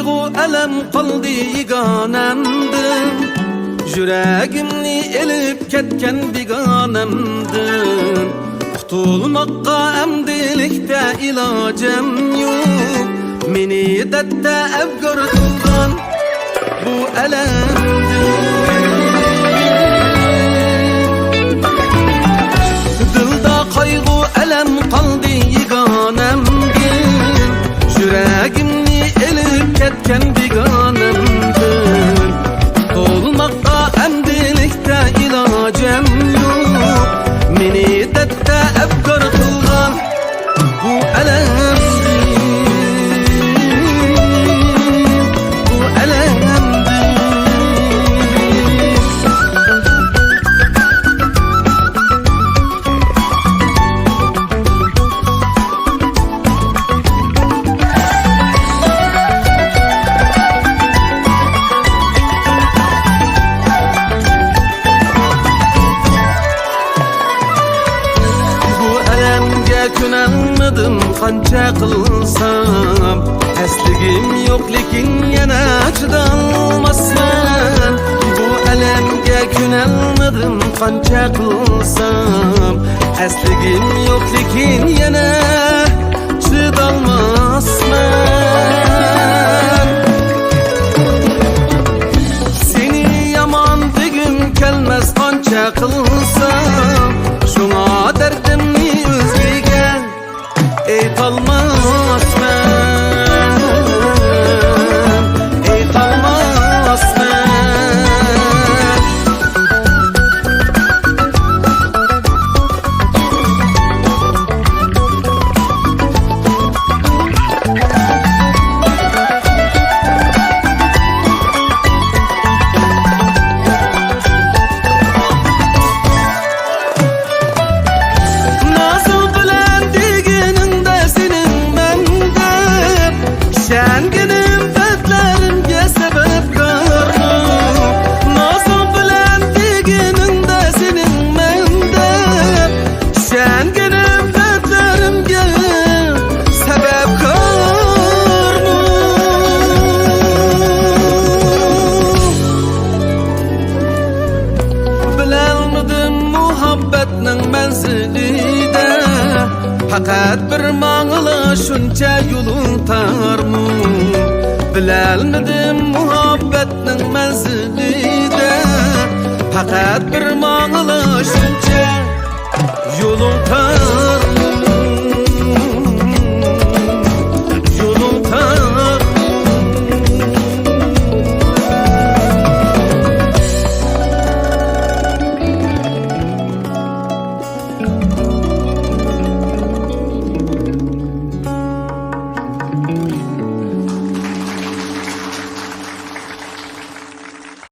qayg'u alam qoldi yeganamdin, yüreğimni elip ketken biganamdin. Qutulmakka emdilikte ilacım yok, meni dette evgar kılgan bu elemdir. Dilda qayg'u alam qaldi yeganamdin, yüreğimni elip ketken biganamdin. Qutulmakka emdilikte ilacım yok, meni dette evgar kılgan bu elemdir. Künelmedim qancha qilsam, esligim yo'q lekin yana chidolmasman. Bu alamga künelmedim qancha qilsam, esligim yo'q lekin yana chidolmasman. Seni yomon degim kelmas qancha qilsam, shunga dardimni o'zgaga aytolmasman, aytolmasman. Fakat bir mağla şuncha yo'ling tarmu, bilolmadim muhabbetning manzilida. Fakat bir mağla şuncha